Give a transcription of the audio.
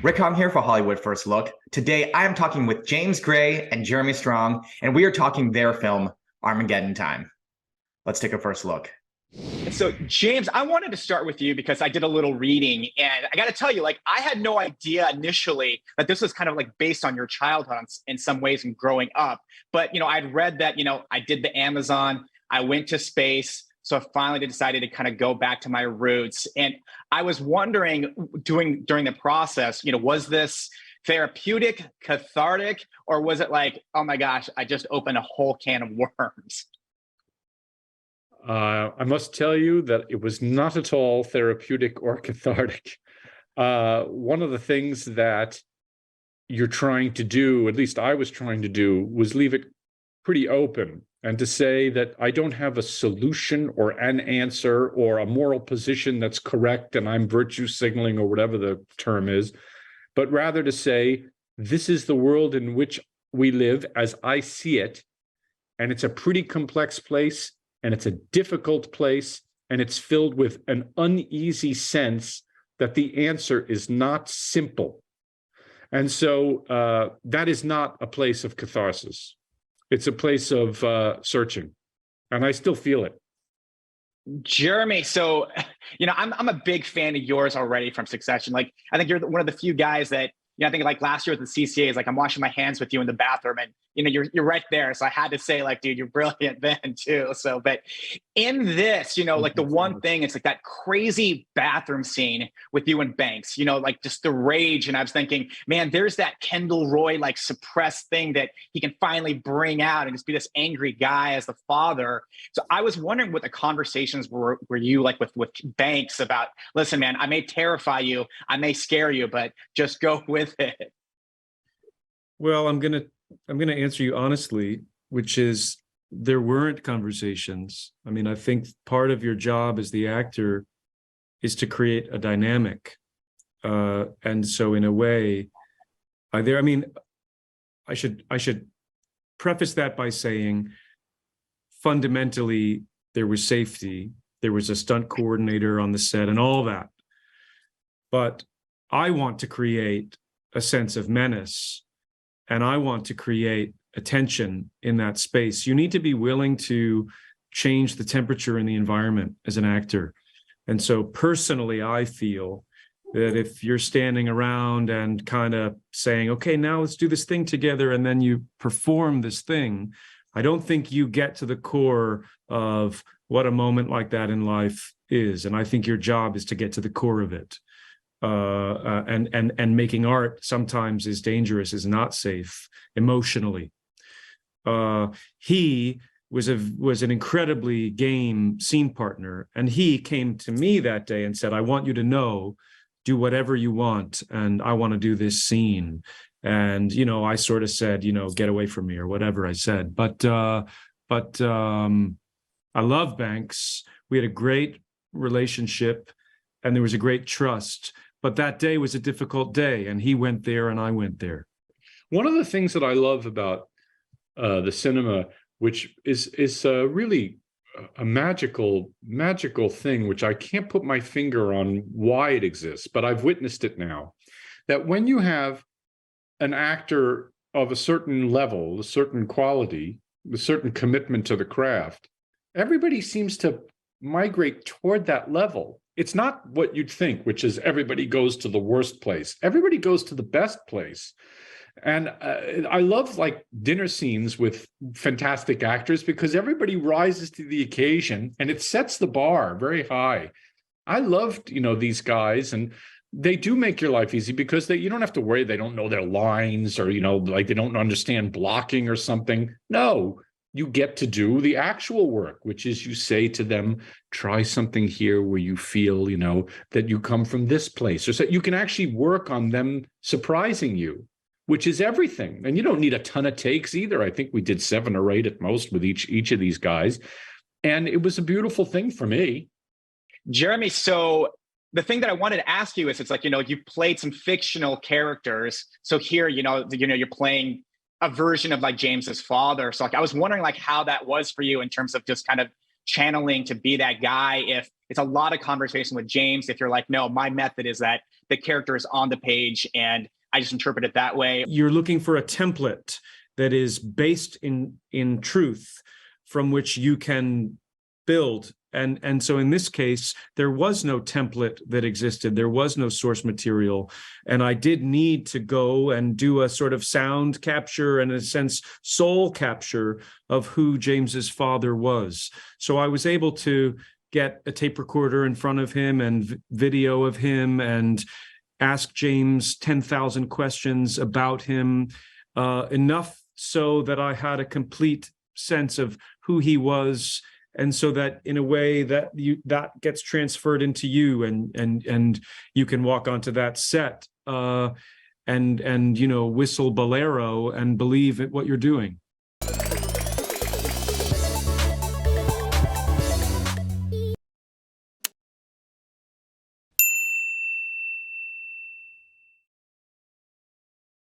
Rick Hong here for Hollywood First Look. Today, I am talking with James Gray and Jeremy Strong, and we are talking their film, Armageddon Time. Let's take a first look. So, James, I wanted to start with you because I did a little reading, and I got to tell you, I had no idea initially that this was kind of based on your childhood in some ways and growing up. But, I'd read that, I did the Amazon, I went to space. So I finally decided to kind of go back to my roots. And I was wondering during the process, was this therapeutic, cathartic, or was it like, oh my gosh, I just opened a whole can of worms? I must tell you that it was not at all therapeutic or cathartic. One of the things that you're trying to do, at least I was trying to do, was leave it pretty open and to say that I don't have a solution or an answer or a moral position that's correct and I'm virtue signaling or whatever the term is, but rather to say, this is the world in which we live as I see it, and it's a pretty complex place, and it's a difficult place, and it's filled with an uneasy sense that the answer is not simple. And so that is not a place of catharsis. It's a place of searching, and I still feel it. Jeremy, so, I'm a big fan of yours already from Succession. I think you're one of the few guys that, I think last year with the CCA, I'm washing my hands with you in the bathroom and, you're right there. So I had to say dude, you're brilliant then too. So, but in this, the one thing, it's that crazy bathroom scene with you and Banks, just the rage. And I was thinking, man, there's that Kendall Roy, suppressed thing that he can finally bring out and just be this angry guy as the father. So I was wondering what the conversations were you with Banks about, listen, man, I may terrify you, I may scare you, but just go with it. Well, I'm gonna answer you honestly, which is there weren't conversations. I mean, I think part of your job as the actor is to create a dynamic, and so in a way, I should preface that by saying, fundamentally, there was safety, there was a stunt coordinator on the set, and all that, but I want to create a sense of menace. And I want to create a tension in that space. You need to be willing to change the temperature in the environment as an actor. And so personally, I feel that if you're standing around and kind of saying, okay, now let's do this thing together, and then you perform this thing, I don't think you get to the core of what a moment like that in life is. And I think your job is to get to the core of it. And making art sometimes is dangerous, is not safe emotionally. He was an incredibly game scene partner, and he came to me that day and said, I want you to know, do whatever you want, and I want to do this scene. And I sort of said, get away from me or whatever I said. But I love Banks. We had a great relationship, and there was a great trust. But that day was a difficult day, and he went there and I went there. One of the things that I love about the cinema, which is really a magical thing, which I can't put my finger on why it exists, but I've witnessed it now, that when you have an actor of a certain level, a certain quality, a certain commitment to the craft, everybody seems to migrate toward that level. It's not what you'd think, which is everybody goes to the worst place. Everybody goes to the best place. And I love dinner scenes with fantastic actors because everybody rises to the occasion and it sets the bar very high. I loved, these guys, and they do make your life easy because you don't have to worry they don't know their lines or, they don't understand blocking or something. No. You get to do the actual work, which is you say to them, try something here where you feel, that you come from this place, or so you can actually work on them surprising you, which is everything. And you don't need a ton of takes either. I think we did 7 or 8 at most with each of these guys. And it was a beautiful thing for me. Jeremy, so the thing that I wanted to ask you is, it's you've played some fictional characters. So here, you're playing a version of James's father. So I was wondering how that was for you in terms of just kind of channeling to be that guy? If it's a lot of conversation with James, if you're like, no, my method is that the character is on the page and I just interpret it that way. You're looking for a template that is based in truth from which you can build. And so in this case, there was no template that existed. There was no source material. And I did need to go and do a sort of sound capture and, in a sense, soul capture of who James's father was. So I was able to get a tape recorder in front of him and video of him and ask James 10,000 questions about him, enough so that I had a complete sense of who he was. And so that in a way that gets transferred into you, and you can walk onto that set and whistle Bolero and believe at what you're doing.